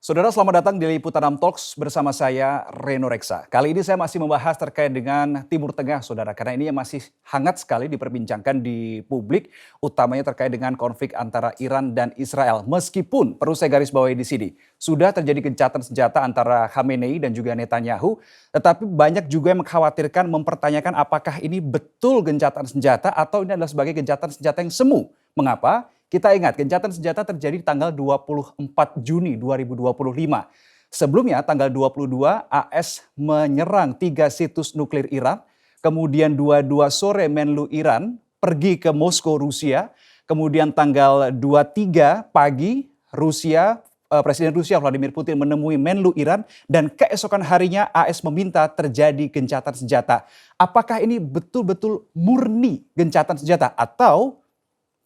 Saudara, selamat datang di Liputan 6 Talks bersama saya Reno Reksa. Kali ini saya masih membahas terkait dengan Timur Tengah, saudara, karena ini yang masih hangat sekali diperbincangkan di publik, utamanya terkait dengan konflik antara Iran dan Israel. Meskipun perlu saya garis bawahi di sini, sudah terjadi gencatan senjata antara Khamenei dan juga Netanyahu, tetapi banyak juga yang mengkhawatirkan, mempertanyakan apakah ini betul gencatan senjata atau ini adalah sebagai gencatan senjata yang semu. Mengapa? Kita ingat, gencatan senjata terjadi di tanggal 24 Juni 2025. Sebelumnya, tanggal 22, AS menyerang 3 situs nuklir Iran. Kemudian 22 sore Menlu Iran pergi ke Moskow, Rusia. Kemudian tanggal 23 pagi, Presiden Rusia Vladimir Putin menemui Menlu Iran. Dan keesokan harinya AS meminta terjadi gencatan senjata. Apakah ini betul-betul murni gencatan senjata atau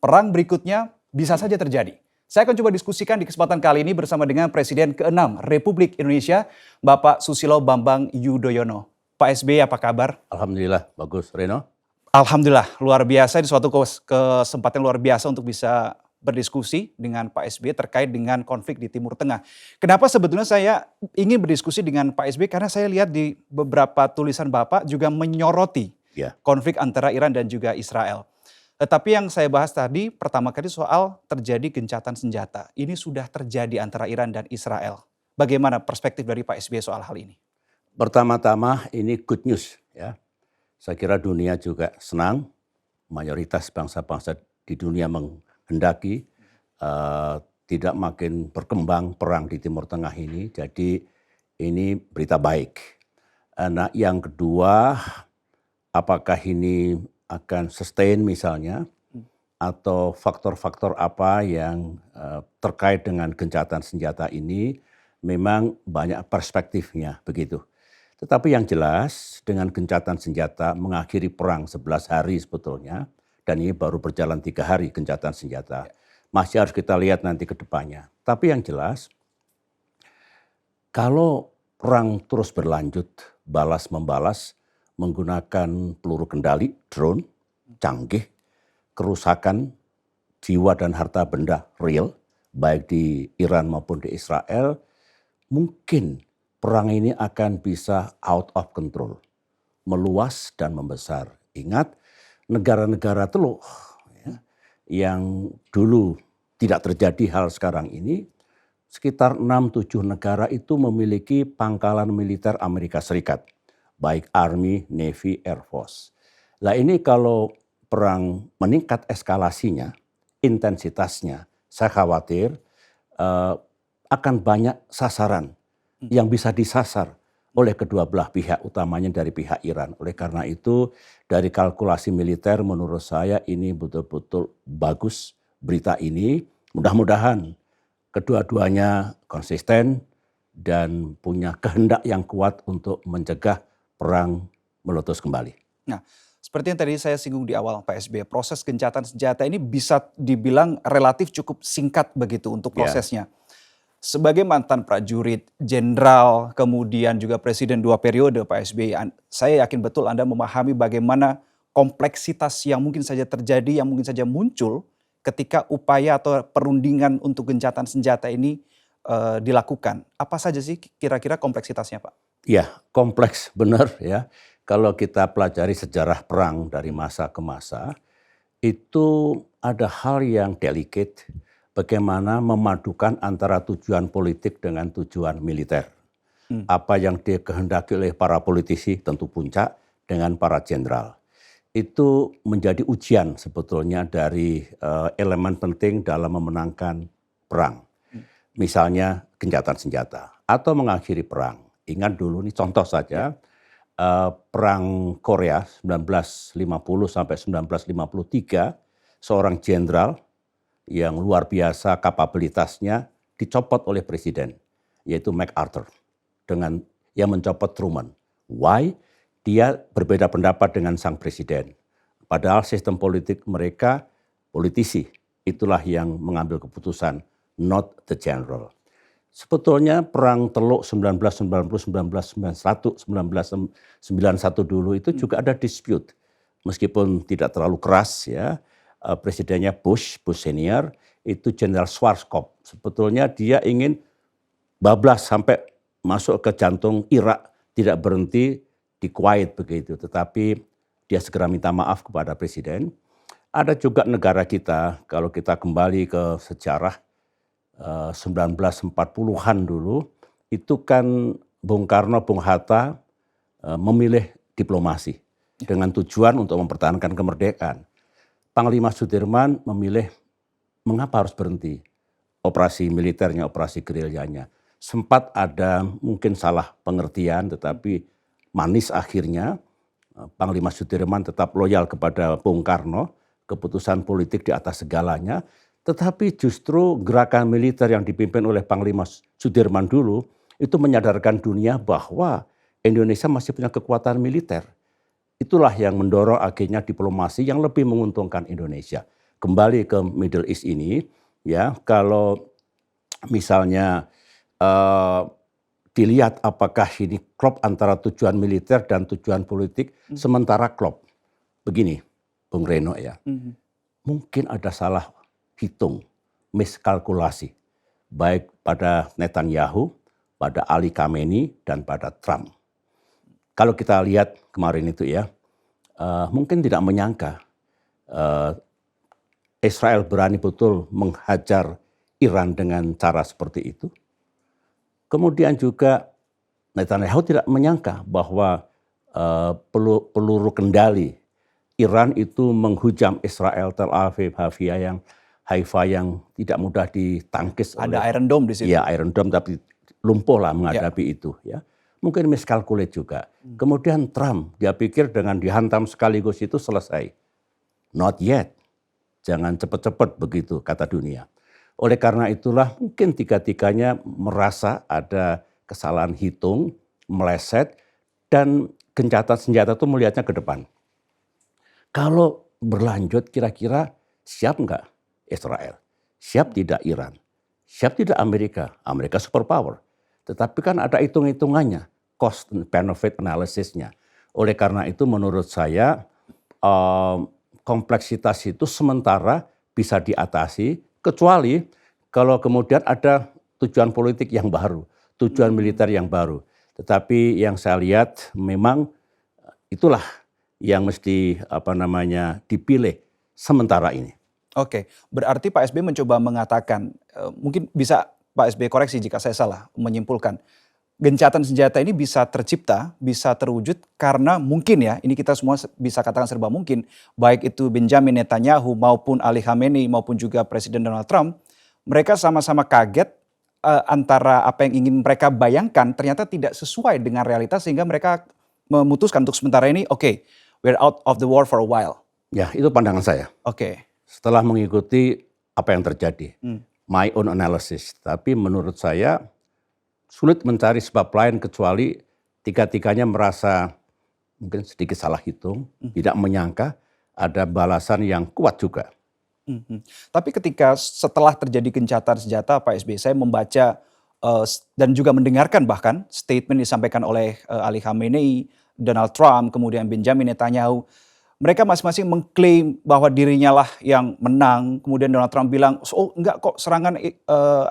perang berikutnya bisa saja terjadi? Saya akan coba diskusikan di kesempatan kali ini bersama dengan Presiden ke-6 Republik Indonesia, Bapak Susilo Bambang Yudhoyono. Pak SBY, apa kabar? Alhamdulillah, bagus. Reno? Alhamdulillah, luar biasa. Ini suatu kesempatan luar biasa untuk bisa berdiskusi dengan Pak SBY terkait dengan konflik di Timur Tengah. Kenapa sebetulnya saya ingin berdiskusi dengan Pak SBY? Karena saya lihat di beberapa tulisan Bapak juga menyoroti konflik antara Iran dan juga Israel. Tetapi yang saya bahas tadi pertama kali soal terjadi gencatan senjata. Ini sudah terjadi antara Iran dan Israel. Bagaimana perspektif dari Pak SBY soal hal ini? Pertama-tama ini good news ya. Saya kira dunia juga senang. Mayoritas bangsa-bangsa di dunia menghendaki tidak makin berkembang perang di Timur Tengah ini. Jadi ini berita baik. Nah, yang kedua, apakah ini akan sustain misalnya, atau faktor-faktor apa yang terkait dengan gencatan senjata ini, memang banyak perspektifnya begitu. Tetapi yang jelas dengan gencatan senjata mengakhiri perang 11 hari sebetulnya, dan ini baru berjalan 3 hari gencatan senjata. Masih harus kita lihat nanti ke depannya. Tapi yang jelas, kalau perang terus berlanjut, balas-membalas, menggunakan peluru kendali, drone, canggih, kerusakan jiwa dan harta benda real, baik di Iran maupun di Israel, mungkin perang ini akan bisa out of control, meluas dan membesar. Ingat, negara-negara Teluk yang dulu tidak terjadi hal sekarang ini, sekitar 6-7 negara itu memiliki pangkalan militer Amerika Serikat. Baik Army, Navy, Air Force. Nah ini kalau perang meningkat eskalasinya, intensitasnya, saya khawatir akan banyak sasaran yang bisa disasar oleh kedua belah pihak, utamanya dari pihak Iran. Oleh karena itu dari kalkulasi militer menurut saya ini betul-betul bagus berita ini. Mudah-mudahan kedua-duanya konsisten dan punya kehendak yang kuat untuk mencegah perang meletus kembali. Nah, seperti yang tadi saya singgung di awal Pak SBY, proses gencatan senjata ini bisa dibilang relatif cukup singkat begitu untuk prosesnya. Sebagai mantan prajurit, jenderal, kemudian juga presiden 2 periode Pak SBY, saya yakin betul Anda memahami bagaimana kompleksitas yang mungkin saja terjadi, yang mungkin saja muncul ketika upaya atau perundingan untuk gencatan senjata ini dilakukan. Apa saja sih kira-kira kompleksitasnya, Pak? Ya, kompleks benar ya. Kalau kita pelajari sejarah perang dari masa ke masa, itu ada hal yang delicate, bagaimana memadukan antara tujuan politik dengan tujuan militer. Apa yang dikehendaki oleh para politisi, tentu puncak, dengan para jenderal. Itu menjadi ujian sebetulnya dari elemen penting dalam memenangkan perang. Misalnya gencatan senjata atau mengakhiri perang. Ingat dulu ini contoh saja, perang Korea 1950 sampai 1953, seorang jenderal yang luar biasa kapabilitasnya dicopot oleh presiden, yaitu MacArthur, dengan yang mencopot Truman. Why? Dia berbeda pendapat dengan sang presiden. Padahal sistem politik mereka, politisi, itulah yang mengambil keputusan, not the general. Sebetulnya perang Teluk 1990, 1991, 1991 dulu itu juga ada dispute. Meskipun tidak terlalu keras ya, presidennya Bush senior, itu Jenderal Schwarzkopf. Sebetulnya dia ingin bablas sampai masuk ke jantung Irak, tidak berhenti di Kuwait begitu. Tetapi dia segera minta maaf kepada presiden. Ada juga negara kita, kalau kita kembali ke sejarah 1940-an dulu, itu kan Bung Karno, Bung Hatta memilih diplomasi dengan tujuan untuk mempertahankan kemerdekaan. Panglima Sudirman memilih mengapa harus berhenti operasi militernya, operasi gerilyanya. Sempat ada mungkin salah pengertian, tetapi manis akhirnya. Panglima Sudirman tetap loyal kepada Bung Karno, keputusan politik di atas segalanya. Tetapi justru gerakan militer yang dipimpin oleh Panglima Sudirman dulu itu menyadarkan dunia bahwa Indonesia masih punya kekuatan militer. Itulah yang mendorong akhirnya diplomasi yang lebih menguntungkan Indonesia. Kembali ke Middle East ini, ya kalau misalnya dilihat apakah ini klop antara tujuan militer dan tujuan politik, sementara klop. Begini, Bung Reno ya, mungkin ada salah hitung, miskalkulasi, baik pada Netanyahu, pada Ali Khamenei, dan pada Trump. Kalau kita lihat kemarin itu ya, mungkin tidak menyangka Israel berani betul menghajar Iran dengan cara seperti itu. Kemudian juga Netanyahu tidak menyangka bahwa peluru kendali Iran itu menghujam Israel, Tel Aviv, Haifa yang tidak mudah ditangkis. Ada Iron Dome di situ. Ya, Iron Dome, tapi lumpuh lah menghadapi itu ya. Mungkin miskalkulat juga. Kemudian Trump, dia pikir dengan dihantam sekaligus itu selesai. Not yet. Jangan cepat-cepat begitu, kata dunia. Oleh karena itulah mungkin tiga-tiganya merasa ada kesalahan hitung, meleset, dan gencatan senjata itu melihatnya ke depan. Kalau berlanjut kira-kira siap nggak Israel? Siap tidak Iran? Siap tidak Amerika? Amerika superpower. Tetapi kan ada hitung-hitungannya, cost and benefit analysisnya. Oleh karena itu menurut saya kompleksitas itu sementara bisa diatasi, kecuali kalau kemudian ada tujuan politik yang baru, tujuan militer yang baru. Tetapi yang saya lihat memang itulah yang mesti dipilih sementara ini. Oke, berarti Pak SBY mencoba mengatakan, mungkin bisa Pak SBY koreksi jika saya salah, menyimpulkan gencatan senjata ini bisa tercipta, bisa terwujud karena mungkin ya, ini kita semua bisa katakan serba mungkin, baik itu Benjamin Netanyahu maupun Ali Khamenei maupun juga Presiden Donald Trump, mereka sama-sama kaget antara apa yang ingin mereka bayangkan ternyata tidak sesuai dengan realitas sehingga mereka memutuskan untuk sementara ini, oke, we're out of the war for a while. Ya, itu pandangan saya. Oke. Setelah mengikuti apa yang terjadi, my own analysis. Tapi menurut saya sulit mencari sebab lain kecuali tiga-tiganya merasa mungkin sedikit salah hitung, tidak menyangka ada balasan yang kuat juga. Tapi ketika setelah terjadi gencatan senjata, Pak SBY, saya membaca dan juga mendengarkan bahkan statement disampaikan oleh Ali Khamenei, Donald Trump, kemudian Benjamin Netanyahu. Mereka masing-masing mengklaim bahwa dirinya lah yang menang. Kemudian Donald Trump bilang, oh enggak kok, serangan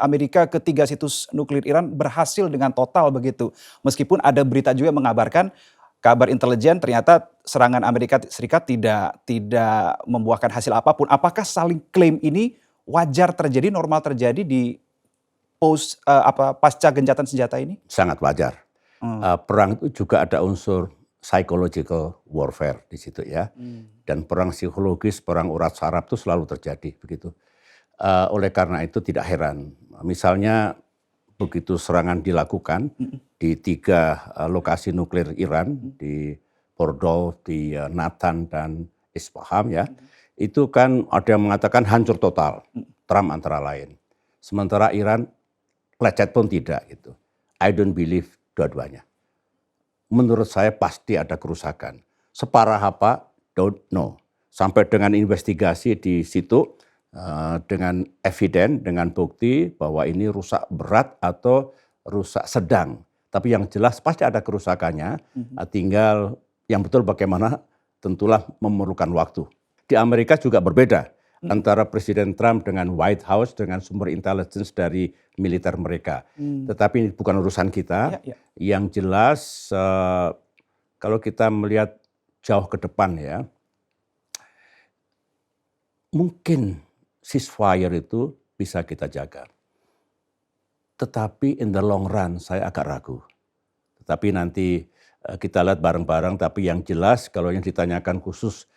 Amerika ke 3 situs nuklir Iran berhasil dengan total begitu. Meskipun ada berita juga yang mengabarkan kabar intelijen ternyata serangan Amerika Serikat tidak membuahkan hasil apapun. Apakah saling klaim ini wajar terjadi, normal terjadi di pasca gencatan senjata ini? Sangat wajar. Perang itu juga ada unsur psychological warfare di situ ya. Dan perang psikologis, perang urat saraf itu selalu terjadi begitu. Oleh karena itu tidak heran. Misalnya begitu serangan dilakukan di 3 lokasi nuklir Iran, di Fordow, di Natan dan Isfahan ya. Itu kan ada yang mengatakan hancur total, Trump antara lain. Sementara Iran lecet pun tidak gitu. I don't believe dua-duanya. Menurut saya pasti ada kerusakan. Separah apa? Don't know. Sampai dengan investigasi di situ dengan eviden, dengan bukti bahwa ini rusak berat atau rusak sedang. Tapi yang jelas pasti ada kerusakannya. Tinggal yang betul bagaimana tentulah memerlukan waktu. Di Amerika juga berbeda. antara Presiden Trump dengan White House dengan sumber intelligence dari militer mereka. Tetapi ini bukan urusan kita. Ya, ya. Yang jelas kalau kita melihat jauh ke depan ya, mungkin ceasefire itu bisa kita jaga. Tetapi in the long run saya agak ragu. Tetapi nanti kita lihat bareng-bareng, tapi yang jelas kalau yang ditanyakan khusus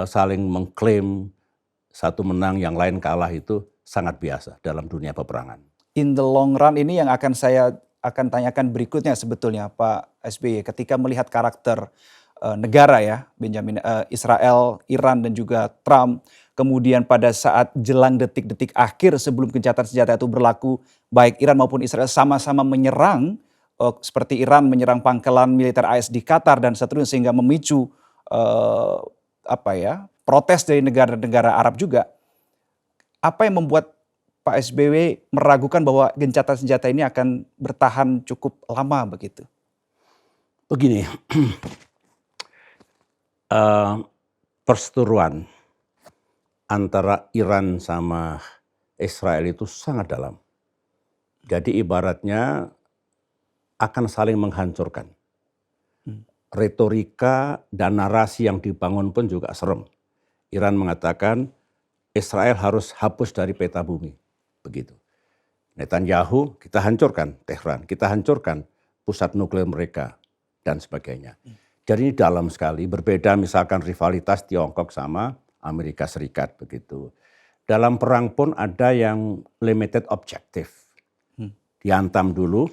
saling mengklaim satu menang yang lain kalah itu sangat biasa dalam dunia peperangan. In the long run ini yang saya akan tanyakan berikutnya sebetulnya Pak SBY, ketika melihat karakter negara ya, Israel, Iran dan juga Trump, kemudian pada saat jelang detik-detik akhir sebelum gencatan senjata itu berlaku, baik Iran maupun Israel sama-sama menyerang, seperti Iran menyerang pangkalan militer AS di Qatar dan seterusnya, sehingga memicu protes dari negara-negara Arab juga. Apa yang membuat Pak SBY meragukan bahwa gencatan senjata ini akan bertahan cukup lama begitu? Begini, perseteruan antara Iran sama Israel itu sangat dalam. Jadi ibaratnya akan saling menghancurkan. Retorika dan narasi yang dibangun pun juga serem. Iran mengatakan Israel harus hapus dari peta bumi. Begitu. Netanyahu, kita hancurkan Tehran, kita hancurkan pusat nuklir mereka dan sebagainya. Jadi ini dalam sekali, berbeda misalkan rivalitas Tiongkok sama Amerika Serikat begitu. Dalam perang pun ada yang limited objective. Dihantam dulu,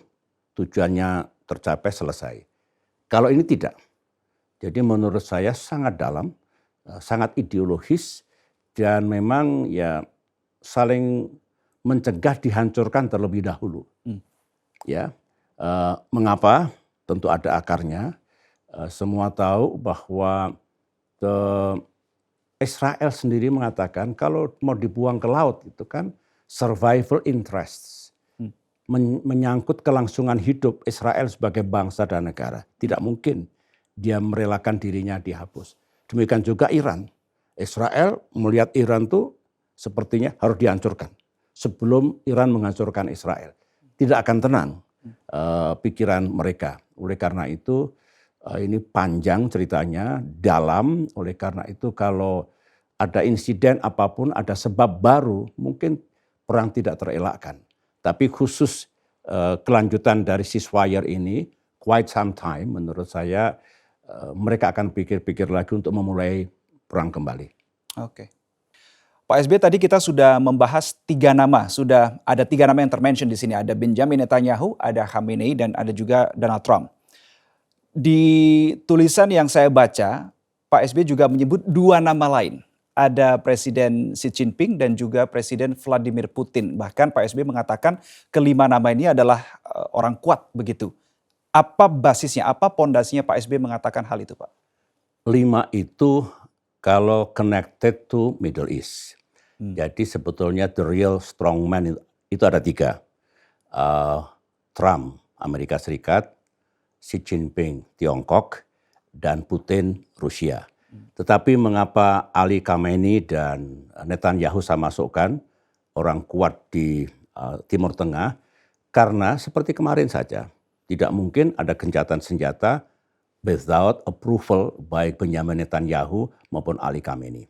tujuannya tercapai selesai. Kalau ini tidak. Jadi menurut saya sangat dalam, sangat ideologis dan memang ya saling mencegah dihancurkan terlebih dahulu. Ya, mengapa? Tentu ada akarnya. Semua tahu bahwa Israel sendiri mengatakan kalau mau dibuang ke laut itu kan survival interests. Menyangkut kelangsungan hidup Israel sebagai bangsa dan negara. Tidak mungkin dia merelakan dirinya dihapus. Demikian juga Iran. Israel melihat Iran tuh sepertinya harus dihancurkan sebelum Iran menghancurkan Israel. Tidak akan tenang pikiran mereka. Oleh karena itu ini panjang ceritanya, dalam. Oleh karena itu kalau ada insiden apapun, ada sebab baru, mungkin perang tidak terelakkan. Tapi khusus kelanjutan dari ceasefire ini, quite some time menurut saya mereka akan pikir-pikir lagi untuk memulai perang kembali. Oke. Pak SBY, tadi kita sudah membahas 3 nama, sudah ada 3 nama yang termention di sini. Ada Benjamin Netanyahu, ada Khamenei, dan ada juga Donald Trump. Di tulisan yang saya baca, Pak SBY juga menyebut 2 nama lain. Ada Presiden Xi Jinping dan juga Presiden Vladimir Putin. Bahkan Pak SBY mengatakan kelima nama ini adalah orang kuat begitu. Apa basisnya, apa pondasinya Pak SBY mengatakan hal itu, Pak? 5 itu kalau connected to Middle East. Jadi sebetulnya the real strongman itu ada 3. Trump, Amerika Serikat, Xi Jinping, Tiongkok, dan Putin, Rusia. Tetapi mengapa Ali Khamenei dan Netanyahu saya masukkan orang kuat di Timur Tengah? Karena seperti kemarin saja, tidak mungkin ada gencatan senjata without approval baik Benjamin Netanyahu maupun Ali Khamenei.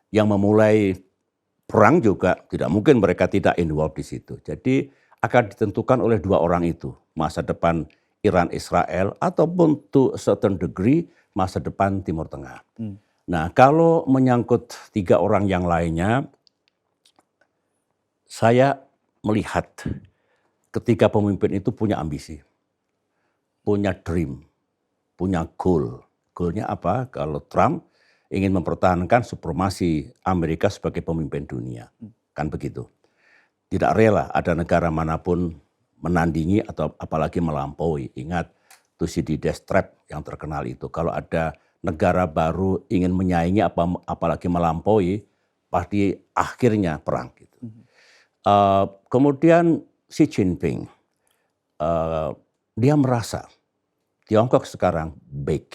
Yang memulai perang juga tidak mungkin mereka tidak involved di situ. Jadi akan ditentukan oleh 2 orang itu, masa depan Iran Israel ataupun to a certain degree masa depan Timur Tengah. Nah, kalau menyangkut 3 orang yang lainnya, saya melihat ketika pemimpin itu punya ambisi, punya dream, punya goal. Goalnya apa? Kalau Trump ingin mempertahankan supremasi Amerika sebagai pemimpin dunia. Kan begitu. Tidak rela ada negara manapun menandingi atau apalagi melampaui. Ingat Thucydides trap yang terkenal itu. Kalau ada negara baru ingin menyaingi apalagi melampaui, pasti akhirnya perang. Gitu. Kemudian Xi Jinping, dia merasa Tiongkok sekarang big,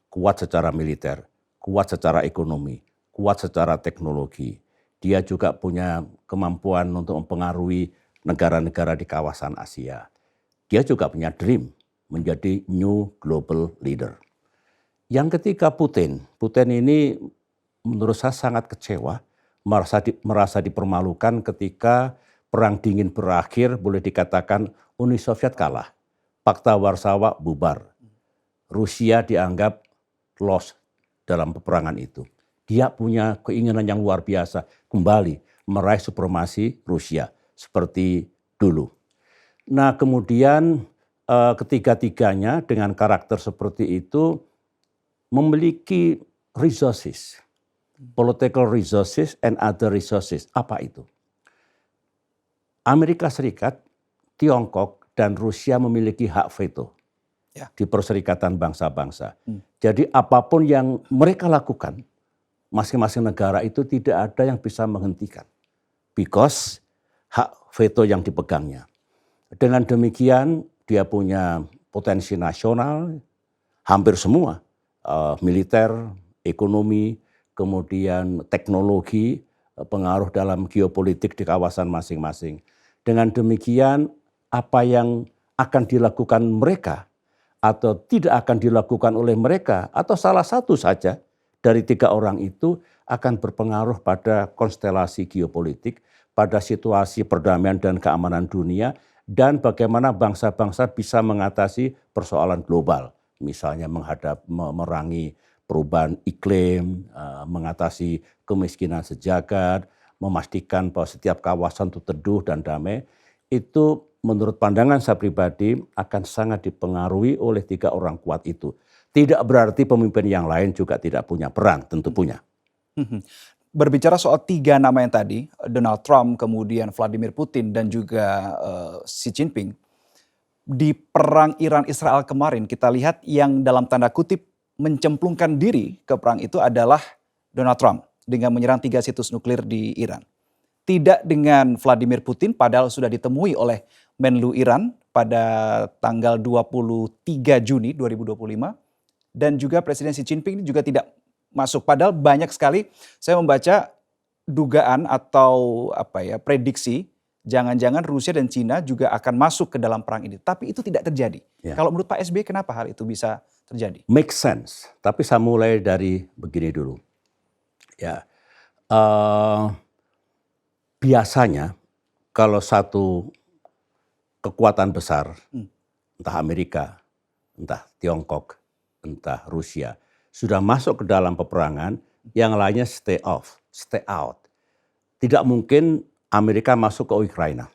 kuat secara militer, kuat secara ekonomi, kuat secara teknologi. dia juga punya kemampuan untuk mempengaruhi negara-negara di kawasan Asia. Dia juga punya dream menjadi new global leader. Yang ketiga Putin. Putin ini menurut saya sangat kecewa, merasa dipermalukan ketika Perang Dingin berakhir, boleh dikatakan Uni Soviet kalah. Pakta Warsawa bubar. Rusia dianggap lost dalam peperangan itu. Dia punya keinginan yang luar biasa kembali meraih supremasi Rusia seperti dulu. Nah kemudian ketiga-tiganya dengan karakter seperti itu memiliki resources, political resources and other resources. Apa itu? Amerika Serikat, Tiongkok, dan Rusia memiliki hak veto di Perserikatan Bangsa-Bangsa. Jadi apapun yang mereka lakukan, masing-masing negara itu tidak ada yang bisa menghentikan. Because hak veto yang dipegangnya. Dengan demikian dia punya potensi nasional, hampir semua. Militer, ekonomi, kemudian teknologi, pengaruh dalam geopolitik di kawasan masing-masing. Dengan demikian apa yang akan dilakukan mereka atau tidak akan dilakukan oleh mereka atau salah satu saja dari tiga orang itu akan berpengaruh pada konstelasi geopolitik, pada situasi perdamaian dan keamanan dunia, dan bagaimana bangsa-bangsa bisa mengatasi persoalan global. Misalnya memerangi perubahan iklim, mengatasi kemiskinan sejagat, memastikan bahwa setiap kawasan itu teduh dan damai. Itu menurut pandangan saya pribadi akan sangat dipengaruhi oleh tiga orang kuat itu. Tidak berarti pemimpin yang lain juga tidak punya peran, tentu punya. Berbicara soal tiga nama yang tadi, Donald Trump, kemudian Vladimir Putin, dan juga Xi Jinping. Di perang Iran-Israel kemarin kita lihat yang dalam tanda kutip mencemplungkan diri ke perang itu adalah Donald Trump dengan menyerang 3 situs nuklir di Iran. Tidak dengan Vladimir Putin padahal sudah ditemui oleh Menlu Iran pada tanggal 23 Juni 2025. Dan juga Presiden Xi Jinping juga tidak masuk. Padahal banyak sekali saya membaca dugaan atau prediksi jangan-jangan Rusia dan Cina juga akan masuk ke dalam perang ini. Tapi itu tidak terjadi. Ya. Kalau menurut Pak SBY kenapa hal itu bisa terjadi? Make sense. Tapi saya mulai dari begini dulu. Ya, biasanya kalau satu kekuatan besar, entah Amerika, entah Tiongkok, entah Rusia, sudah masuk ke dalam peperangan, yang lainnya stay out. Tidak mungkin Amerika masuk ke Ukraina.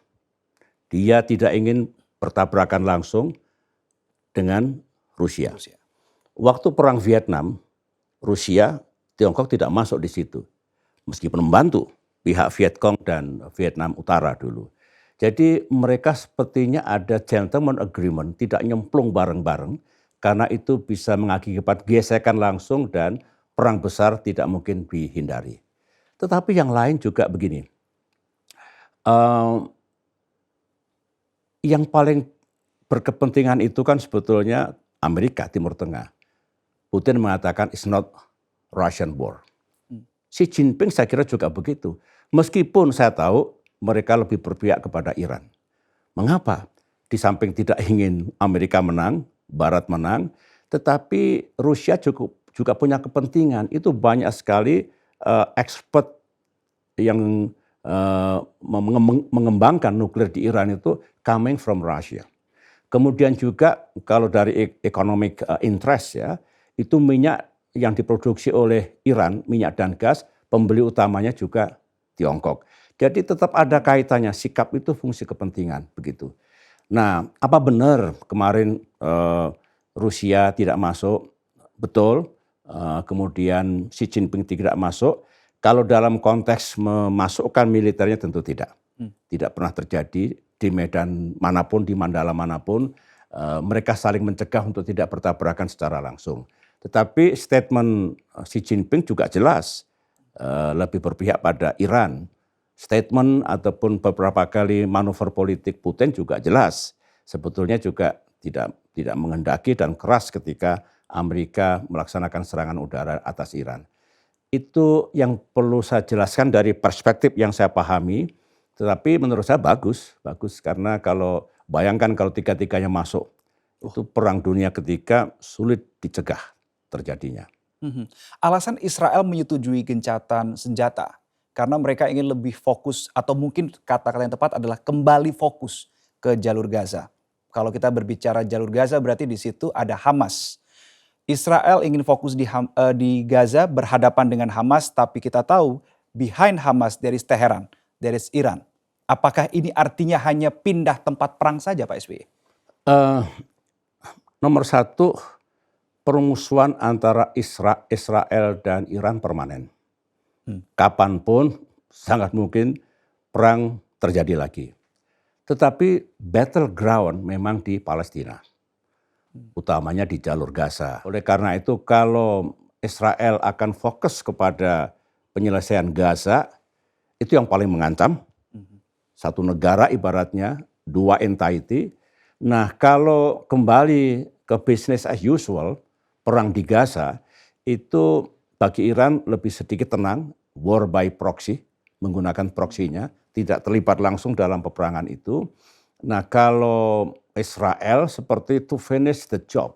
Dia tidak ingin bertabrakan langsung dengan Rusia. Waktu perang Vietnam, Rusia, Tiongkok tidak masuk di situ. Meskipun membantu pihak Vietcong dan Vietnam Utara dulu. Jadi mereka sepertinya ada gentleman agreement, tidak nyemplung bareng-bareng, karena itu bisa mengakibatkan gesekan langsung dan perang besar tidak mungkin dihindari. Tetapi yang lain juga begini. Yang paling berkepentingan itu kan sebetulnya Amerika, Timur Tengah. Putin mengatakan it's not Russian war. Xi Jinping saya kira juga begitu. Meskipun saya tahu mereka lebih berpihak kepada Iran. Mengapa? Di samping tidak ingin Amerika menang, Barat menang, tetapi Rusia juga punya kepentingan. Itu banyak sekali expert yang mengembangkan nuklir di Iran itu coming from Russia. Kemudian juga kalau dari economic interest ya, itu minyak yang diproduksi oleh Iran, minyak dan gas, pembeli utamanya juga Tiongkok. Jadi tetap ada kaitannya, sikap itu fungsi kepentingan begitu. Nah, apa benar kemarin Rusia tidak masuk? Betul. Kemudian Xi Jinping tidak masuk. Kalau dalam konteks memasukkan militernya tentu tidak. Tidak pernah terjadi di medan manapun, di Mandala manapun. Mereka saling mencegah untuk tidak bertabrakan secara langsung. Tetapi statement Xi Jinping juga jelas. Lebih berpihak pada Iran. Statement ataupun beberapa kali manuver politik Putin juga jelas. Sebetulnya juga tidak menghendaki dan keras ketika Amerika melaksanakan serangan udara atas Iran. Itu yang perlu saya jelaskan dari perspektif yang saya pahami, tetapi menurut saya bagus, bagus karena kalau bayangkan kalau tiga-tiganya masuk, itu perang dunia ketiga sulit dicegah terjadinya. Mhm. Alasan Israel menyetujui gencatan senjata karena mereka ingin lebih fokus atau mungkin kata-kata yang tepat adalah kembali fokus ke jalur Gaza. Kalau kita berbicara jalur Gaza berarti di situ ada Hamas. Israel ingin fokus di Gaza berhadapan dengan Hamas, tapi kita tahu behind Hamas there is Teheran, there is Iran. Apakah ini artinya hanya pindah tempat perang saja, Pak SBY? Eh, Nomor satu, permusuhan antara Israel dan Iran permanen. Kapanpun sangat mungkin perang terjadi lagi. Tetapi battleground memang di Palestina, utamanya di jalur Gaza. Oleh karena itu kalau Israel akan fokus kepada penyelesaian Gaza, itu yang paling mengancam. Satu negara ibaratnya, dua entity. Nah kalau kembali ke business as usual, perang di Gaza, itu bagi Iran lebih sedikit tenang, war by proxy, menggunakan proksinya, tidak terlibat langsung dalam peperangan itu. Nah kalau Israel seperti to finish the job.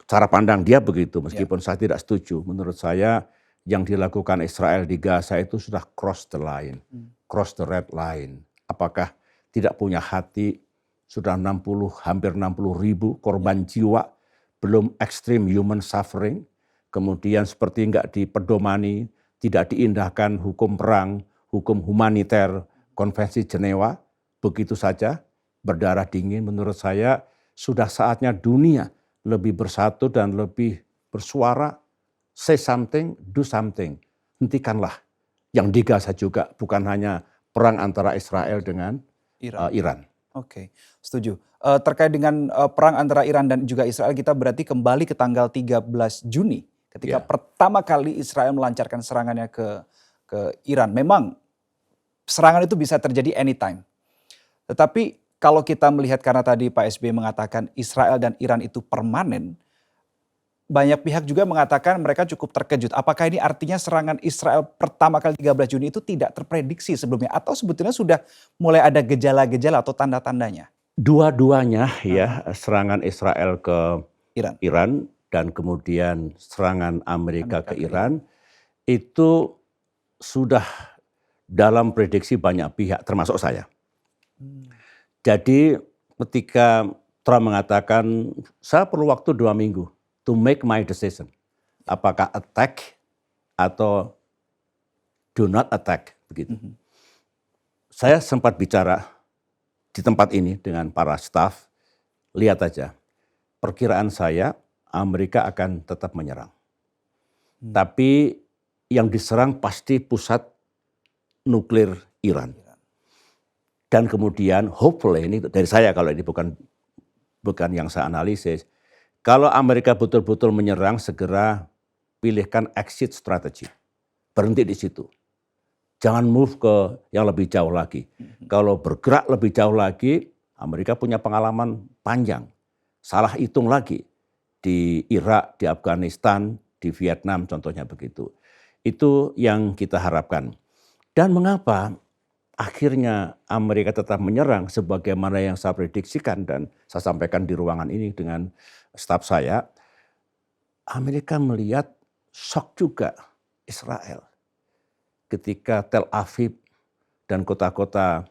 Cara pandang dia begitu, meskipun saya tidak setuju. Menurut saya yang dilakukan Israel di Gaza itu sudah cross the line, cross the red line. Apakah tidak punya hati, sudah hampir 60.000 korban jiwa, belum extreme human suffering, kemudian seperti enggak dipedomani, tidak diindahkan hukum perang, hukum humaniter, konvensi Jenewa, begitu saja berdarah dingin. Menurut saya sudah saatnya dunia lebih bersatu dan lebih bersuara, say something, do something. Hentikanlah yang di Gaza juga, bukan hanya perang antara Israel dengan Iran. Oke, setuju. Terkait dengan perang antara Iran dan juga Israel, kita berarti kembali ke tanggal 13 Juni ketika pertama kali Israel melancarkan serangannya ke Iran. Memang serangan itu bisa terjadi anytime. Tetapi kalau kita melihat karena tadi Pak SBY mengatakan Israel dan Iran itu permanen, banyak pihak juga mengatakan mereka cukup terkejut. Apakah ini artinya serangan Israel pertama kali 13 Juni itu tidak terprediksi sebelumnya? Atau sebetulnya sudah mulai ada gejala-gejala atau tanda-tandanya? Dua-duanya ya, serangan Israel ke Iran. Iran dan kemudian serangan Amerika ke Iran, itu sudah dalam prediksi banyak pihak termasuk saya. Jadi ketika Trump mengatakan saya perlu waktu 2 minggu to make my decision. Apakah attack atau do not attack begitu. Saya sempat bicara di tempat ini dengan para staf, lihat aja. Perkiraan saya Amerika akan tetap menyerang. Tapi yang diserang pasti pusat nuklir Iran. Dan kemudian hopefully, ini dari saya kalau ini bukan yang saya analisis, kalau Amerika betul-betul menyerang segera pilihkan exit strategy. Berhenti di situ. Jangan move ke yang lebih jauh lagi. Kalau bergerak lebih jauh lagi, Amerika punya pengalaman panjang. Salah hitung lagi di Irak, di Afghanistan, di Vietnam contohnya begitu. Itu yang kita harapkan. Dan mengapa akhirnya Amerika tetap menyerang sebagaimana yang saya prediksikan dan saya sampaikan di ruangan ini dengan staf saya. Amerika melihat shock juga Israel ketika Tel Aviv dan kota-kota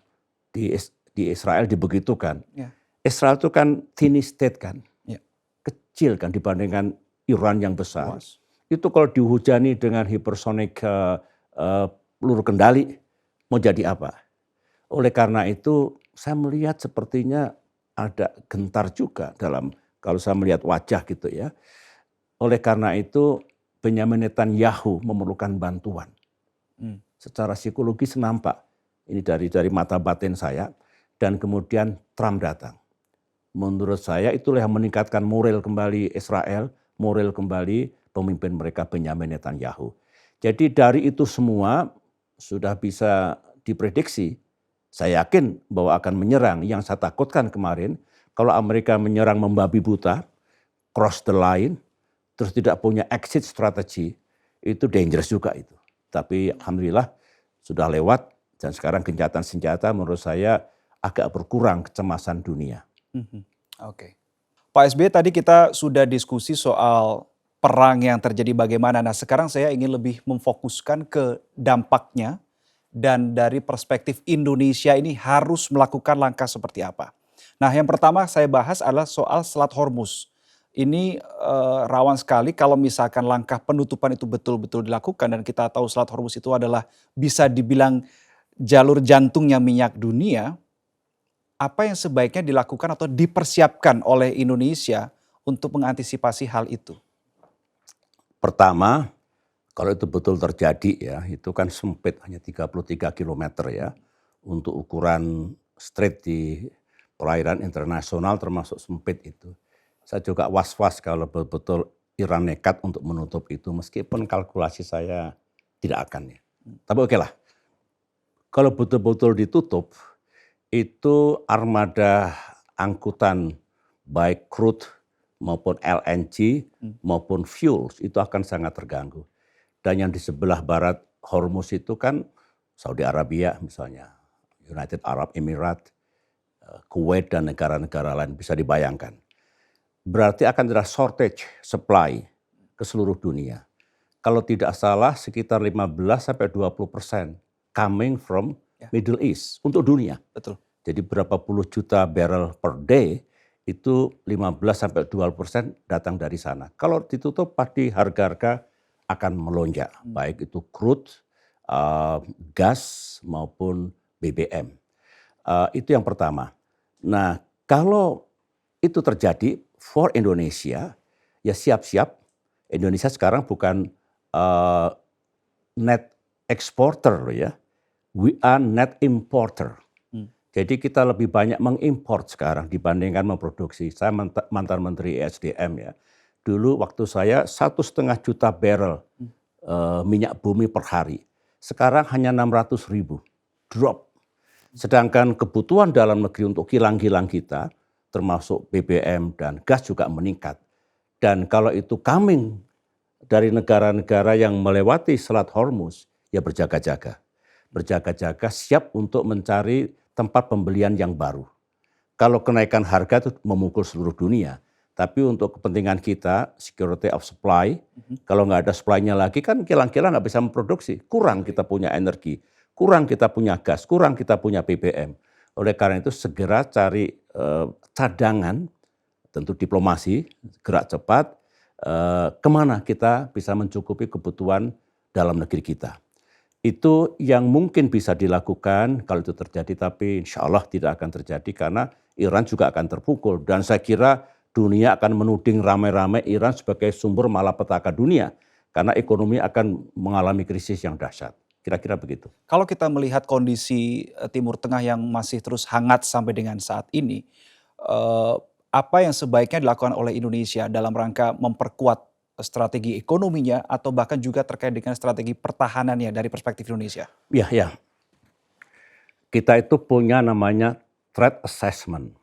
di Israel dibegitukan. Israel itu kan tiny state kan, kecil kan dibandingkan Iran yang besar. Itu kalau dihujani dengan hypersonic peluru kendali, mau jadi apa? Oleh karena itu saya melihat sepertinya ada gentar juga dalam, kalau saya melihat wajah gitu ya. Oleh karena itu Benyamin Netanyahu memerlukan bantuan. Secara psikologis nampak, ini dari mata batin saya, dan kemudian Trump datang. Menurut saya itulah yang meningkatkan moral kembali Israel, moral kembali pemimpin mereka Benyamin Netanyahu. Jadi dari itu semua sudah bisa diprediksi. Saya yakin bahwa akan menyerang. Yang saya takutkan kemarin, kalau Amerika menyerang membabi buta, cross the line, terus tidak punya exit strategy, itu dangerous juga itu. Tapi alhamdulillah sudah lewat dan sekarang gencatan senjata menurut saya agak berkurang kecemasan dunia. Oke. Pak SBY, tadi kita sudah diskusi soal perang yang terjadi bagaimana. Nah, sekarang saya ingin lebih memfokuskan ke dampaknya dan dari perspektif Indonesia ini harus melakukan langkah seperti apa. Nah, yang pertama saya bahas adalah soal Selat Hormuz. Ini rawan sekali kalau misalkan langkah penutupan itu betul-betul dilakukan, dan kita tahu Selat Hormuz itu adalah bisa dibilang jalur jantungnya minyak dunia. Apa yang sebaiknya dilakukan atau dipersiapkan oleh Indonesia untuk mengantisipasi hal itu? Pertama, kalau itu betul terjadi ya, itu kan sempit hanya 33 kilometer ya. Untuk ukuran strait di perairan internasional termasuk sempit itu. Saya juga was-was kalau betul-betul Iran nekat untuk menutup itu meskipun kalkulasi saya tidak akan ya. Tapi oke lah, kalau betul-betul ditutup, itu armada angkutan baik crude maupun LNG maupun fuels itu akan sangat terganggu. Dan yang di sebelah barat Hormuz itu kan Saudi Arabia misalnya, United Arab Emirates, Kuwait dan negara-negara lain, bisa dibayangkan. Berarti akan ada shortage supply ke seluruh dunia. Kalau tidak salah sekitar 15-20% coming from Middle East untuk dunia. Betul. Jadi berapa puluh juta barrel per day itu 15-20% datang dari sana. Kalau ditutup pasti harga-harga akan melonjak, baik itu crude, gas maupun BBM. Itu yang pertama. Nah, kalau itu terjadi for Indonesia, ya siap-siap. Indonesia sekarang bukan net exporter ya, we are net importer. Jadi kita lebih banyak mengimport sekarang dibandingkan memproduksi. Saya mantan Menteri ESDM ya. Dulu waktu saya 1,5 juta barrel minyak bumi per hari. Sekarang hanya 600.000, drop. Sedangkan kebutuhan dalam negeri untuk kilang-kilang kita, termasuk BBM dan gas juga meningkat. Dan kalau itu coming dari negara-negara yang melewati Selat Hormuz, ya berjaga-jaga. Berjaga-jaga siap untuk mencari tempat pembelian yang baru. Kalau kenaikan harga itu memukul seluruh dunia. Tapi untuk kepentingan kita, security of supply, kalau nggak ada supply-nya lagi kan kilang-kilang nggak bisa memproduksi. Kurang kita punya energi, kurang kita punya gas, kurang kita punya BBM. Oleh karena itu segera cari cadangan, tentu diplomasi, gerak cepat, kemana kita bisa mencukupi kebutuhan dalam negeri kita. Itu yang mungkin bisa dilakukan kalau itu terjadi, tapi insya Allah tidak akan terjadi karena Iran juga akan terpukul. Dan saya kira dunia akan menuding ramai-ramai Iran sebagai sumber malapetaka dunia karena ekonomi akan mengalami krisis yang dahsyat. Kira-kira begitu. Kalau kita melihat kondisi Timur Tengah yang masih terus hangat sampai dengan saat ini, apa yang sebaiknya dilakukan oleh Indonesia dalam rangka memperkuat strategi ekonominya atau bahkan juga terkait dengan strategi pertahanannya dari perspektif Indonesia? Ya. Kita itu punya namanya threat assessment.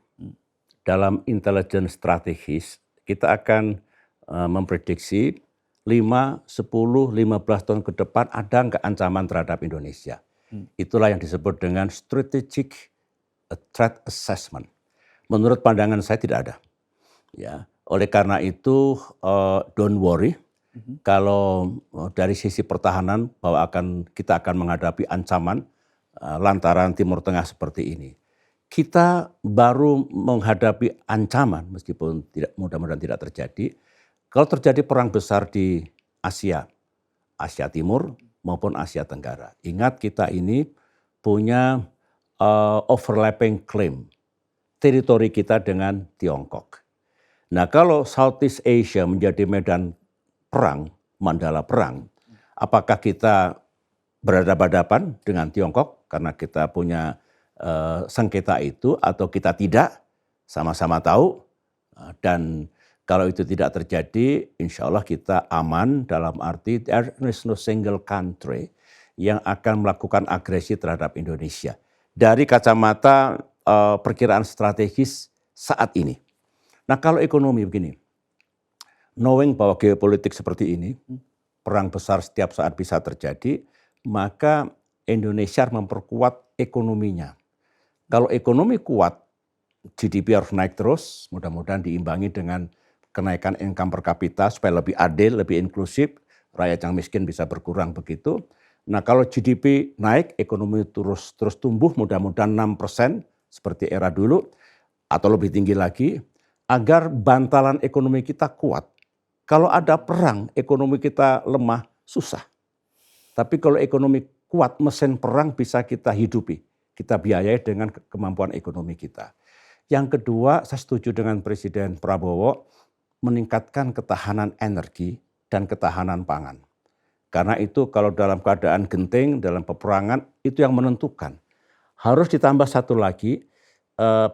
Dalam intelligence strategis kita akan memprediksi 5, 10, 15 tahun ke depan ada nggak ancaman terhadap Indonesia. Itulah yang disebut dengan strategic threat assessment. Menurut pandangan saya tidak ada. Ya, oleh karena itu don't worry. Kalau dari sisi pertahanan bahwa kita akan menghadapi ancaman lantaran Timur Tengah seperti ini. Kita baru menghadapi ancaman meskipun tidak, mudah-mudahan tidak terjadi. Kalau terjadi perang besar di Asia Timur maupun Asia Tenggara. Ingat kita ini punya overlapping claim teritori kita dengan Tiongkok. Nah, kalau Southeast Asia menjadi medan perang, mandala perang, apakah kita berhadapan-hadapan dengan Tiongkok karena kita punya sengketa itu atau kita tidak? Sama-sama tahu. Dan kalau itu tidak terjadi, insya Allah kita aman dalam arti there is no single country yang akan melakukan agresi terhadap Indonesia. Dari kacamata perkiraan strategis saat ini. Nah, kalau ekonomi begini, knowing bahwa geopolitik seperti ini, perang besar setiap saat bisa terjadi, maka Indonesia harus memperkuat ekonominya. Kalau ekonomi kuat, GDP harus naik terus, mudah-mudahan diimbangi dengan kenaikan income per kapita supaya lebih adil, lebih inklusif, rakyat yang miskin bisa berkurang begitu. Nah, kalau GDP naik, ekonomi terus tumbuh, mudah-mudahan 6% seperti era dulu atau lebih tinggi lagi, agar bantalan ekonomi kita kuat. Kalau ada perang, ekonomi kita lemah, susah. Tapi kalau ekonomi kuat, mesin perang bisa kita hidupi, kita biayai dengan kemampuan ekonomi kita. Yang kedua, saya setuju dengan Presiden Prabowo meningkatkan ketahanan energi dan ketahanan pangan. Karena itu kalau dalam keadaan genting, dalam peperangan, itu yang menentukan. Harus ditambah satu lagi,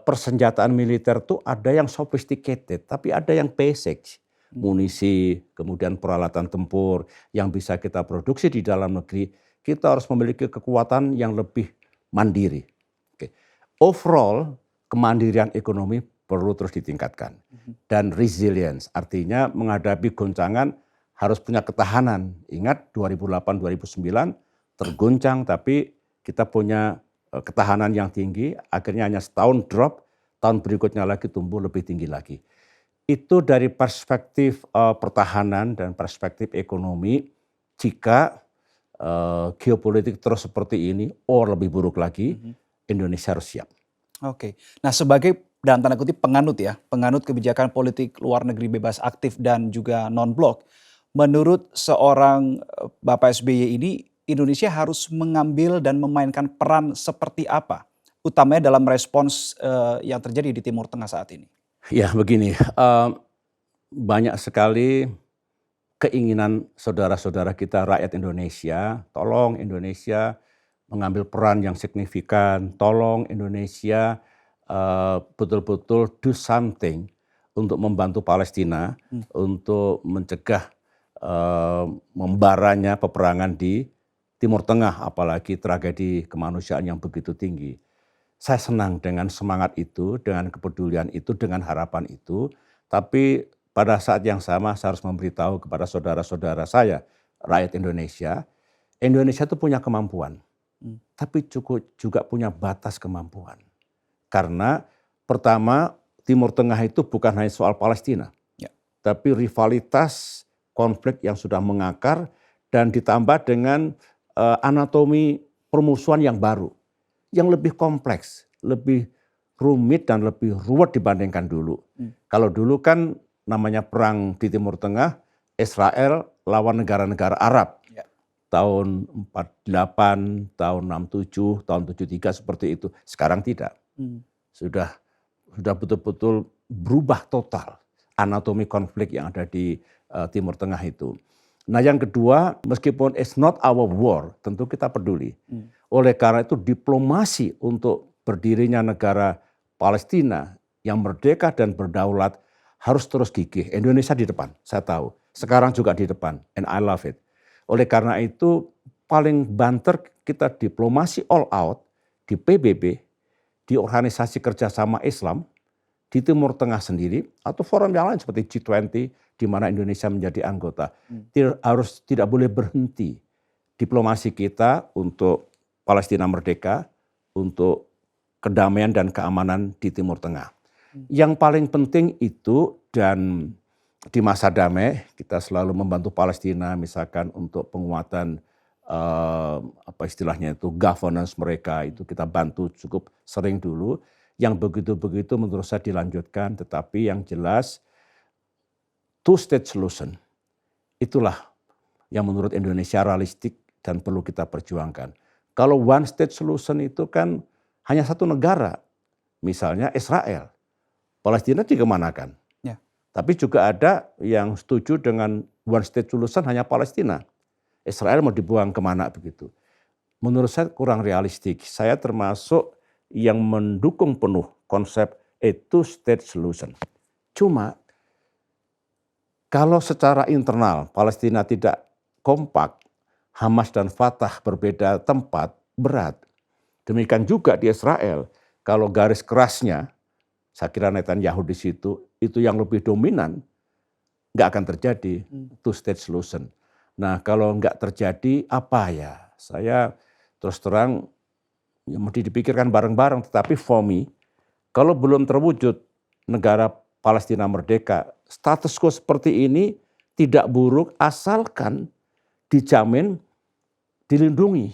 persenjataan militer itu ada yang sophisticated, tapi ada yang basic. Munisi, kemudian peralatan tempur yang bisa kita produksi di dalam negeri, kita harus memiliki kekuatan yang lebih mandiri. Oke. Overall, kemandirian ekonomi perlu terus ditingkatkan. Dan resilience, artinya menghadapi goncangan harus punya ketahanan. Ingat 2008-2009 tergoncang, tapi kita punya ketahanan yang tinggi, akhirnya hanya setahun drop, tahun berikutnya lagi tumbuh lebih tinggi lagi. Itu dari perspektif pertahanan dan perspektif ekonomi. Jika geopolitik terus seperti ini, lebih buruk lagi, Indonesia harus siap. Oke, nah sebagai dalam tanda kutip penganut kebijakan politik luar negeri bebas aktif dan juga non-blok, menurut seorang Bapak SBY ini, Indonesia harus mengambil dan memainkan peran seperti apa, utamanya dalam respons yang terjadi di Timur Tengah saat ini? Ya begini, banyak sekali keinginan saudara-saudara kita rakyat Indonesia, tolong Indonesia mengambil peran yang signifikan, tolong Indonesia betul-betul do something untuk membantu Palestina, untuk mencegah membaranya peperangan di Timur Tengah, apalagi tragedi kemanusiaan yang begitu tinggi. Saya senang dengan semangat itu, dengan kepedulian itu, dengan harapan itu, tapi pada saat yang sama saya harus memberitahu kepada saudara-saudara saya, rakyat Indonesia, Indonesia itu punya kemampuan, tapi juga punya batas kemampuan. Karena pertama, Timur Tengah itu bukan hanya soal Palestina, tapi rivalitas konflik yang sudah mengakar dan ditambah dengan anatomi permusuhan yang baru, yang lebih kompleks, lebih rumit dan lebih ruwet dibandingkan dulu. Kalau dulu kan namanya perang di Timur Tengah, Israel lawan negara-negara Arab. Tahun 48, tahun 67, tahun 73 seperti itu. Sekarang tidak. Sudah betul-betul berubah total anatomi konflik yang ada di Timur Tengah itu. Nah yang kedua, meskipun it's not our war, tentu kita peduli. Oleh karena itu diplomasi untuk berdirinya negara Palestina yang merdeka dan berdaulat harus terus gigih. Indonesia di depan, saya tahu. Sekarang juga di depan, and I love it. Oleh karena itu paling banter kita diplomasi all out di PBB, di Organisasi Kerjasama Islam, di Timur Tengah sendiri, atau forum yang lain seperti G20, di mana Indonesia menjadi anggota. Tidak boleh berhenti diplomasi kita untuk Palestina merdeka, untuk kedamaian dan keamanan di Timur Tengah. Yang paling penting itu, dan di masa damai kita selalu membantu Palestina misalkan untuk penguatan istilahnya itu governance mereka, itu kita bantu cukup sering dulu. Yang begitu-begitu menurut saya dilanjutkan, tetapi yang jelas two-state solution itulah yang menurut Indonesia realistik dan perlu kita perjuangkan. Kalau one-state solution itu kan hanya satu negara, misalnya Israel, Palestina dikemanakan? Tapi juga ada yang setuju dengan one-state solution hanya Palestina. Israel mau dibuang kemana begitu? Menurut saya kurang realistik. Saya termasuk yang mendukung penuh konsep a two-state solution. Cuma kalau secara internal Palestina tidak kompak, Hamas dan Fatah berbeda tempat, berat. Demikian juga di Israel, kalau garis kerasnya, saya kira Netanyahu di situ, itu yang lebih dominan, nggak akan terjadi two-state solution. Nah kalau nggak terjadi apa ya? Saya terus terang ya mesti dipikirkan bareng-bareng. Tetapi for me, kalau belum terwujud negara Palestina merdeka, status quo seperti ini tidak buruk asalkan dijamin, dilindungi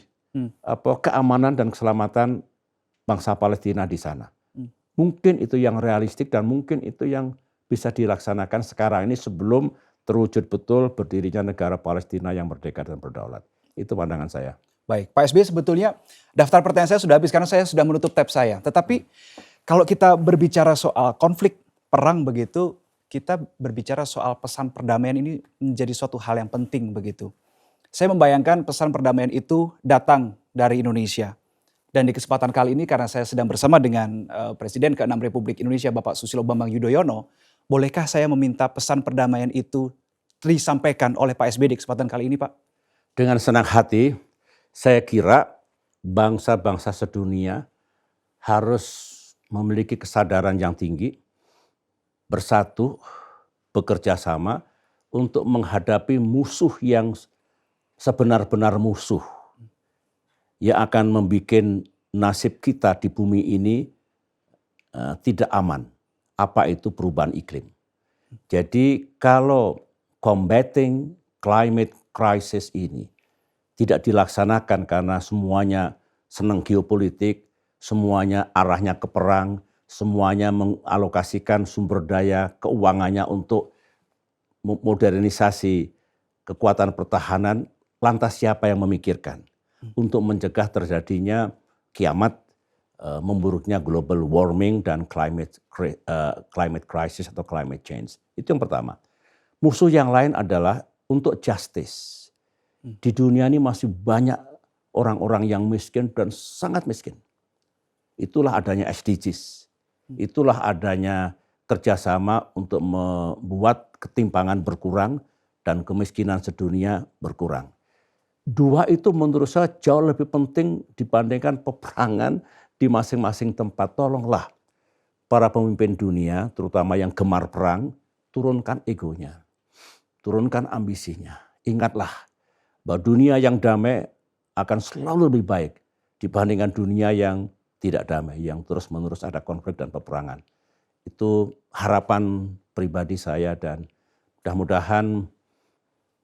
keamanan dan keselamatan bangsa Palestina di sana. Mungkin itu yang realistik dan mungkin itu yang bisa dilaksanakan sekarang ini sebelum terwujud betul berdirinya negara Palestina yang merdeka dan berdaulat. Itu pandangan saya. Baik, Pak SBY sebetulnya daftar pertanyaan saya sudah habis karena saya sudah menutup tab saya. Tetapi kalau kita berbicara soal konflik perang begitu, kita berbicara soal pesan perdamaian ini menjadi suatu hal yang penting begitu. Saya membayangkan pesan perdamaian itu datang dari Indonesia. Dan di kesempatan kali ini karena saya sedang bersama dengan Presiden ke-6 Republik Indonesia Bapak Susilo Bambang Yudhoyono, bolehkah saya meminta pesan perdamaian itu disampaikan oleh Pak SBY di kesempatan kali ini, Pak? Dengan senang hati, saya kira bangsa-bangsa sedunia harus memiliki kesadaran yang tinggi, bersatu, bekerja sama untuk menghadapi musuh yang sebenar-benar musuh yang akan membuat nasib kita di bumi ini tidak aman. Apa itu perubahan iklim? Jadi kalau combating climate crisis ini tidak dilaksanakan karena semuanya senang geopolitik, semuanya arahnya ke perang, semuanya mengalokasikan sumber daya keuangannya untuk modernisasi kekuatan pertahanan, lantas siapa yang memikirkan untuk mencegah terjadinya kiamat, memburuknya global warming dan climate crisis atau climate change. Itu yang pertama. Musuh yang lain adalah untuk justice. Di dunia ini masih banyak orang-orang yang miskin dan sangat miskin. Itulah adanya SDGs. Itulah adanya kerjasama untuk membuat ketimpangan berkurang dan kemiskinan sedunia berkurang. Dua itu menurut saya jauh lebih penting dibandingkan peperangan di masing-masing tempat. Tolonglah para pemimpin dunia, terutama yang gemar perang, turunkan egonya, turunkan ambisinya. Ingatlah bahwa dunia yang damai akan selalu lebih baik dibandingkan dunia yang tidak damai, yang terus-menerus ada konflik dan peperangan. Itu harapan pribadi saya dan mudah-mudahan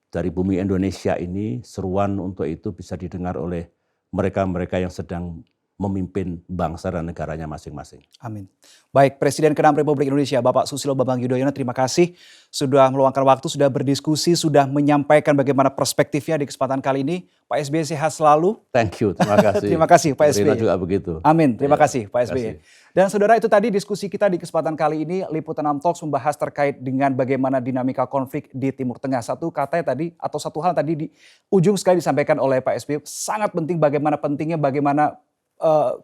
dari bumi Indonesia ini seruan untuk itu bisa didengar oleh mereka-mereka yang sedang memimpin bangsa dan negaranya masing-masing. Amin. Baik, Presiden ke-6 Republik Indonesia Bapak Susilo Bambang Yudhoyono, terima kasih sudah meluangkan waktu, sudah berdiskusi, sudah menyampaikan bagaimana perspektifnya di kesempatan kali ini. Pak SBY sehat selalu. Thank you, terima kasih. Terima kasih Pak SBY. Rina juga begitu. Amin, terima Ya, kasih Pak SBY. kasih. Dan saudara, itu tadi diskusi kita di kesempatan kali ini. Liputan 6 Talks membahas terkait dengan bagaimana dinamika konflik di Timur Tengah. Satu kata tadi atau satu hal tadi di ujung sekali disampaikan oleh Pak SBY, sangat penting bagaimana pentingnya, bagaimana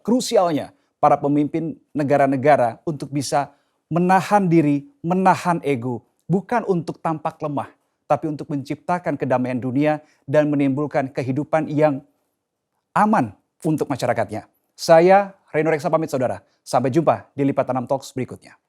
krusialnya para pemimpin negara-negara untuk bisa menahan diri, menahan ego. Bukan untuk tampak lemah, tapi untuk menciptakan kedamaian dunia dan menimbulkan kehidupan yang aman untuk masyarakatnya. Saya Reno Reksa pamit saudara. Sampai jumpa di Lipatan 6 Talks berikutnya.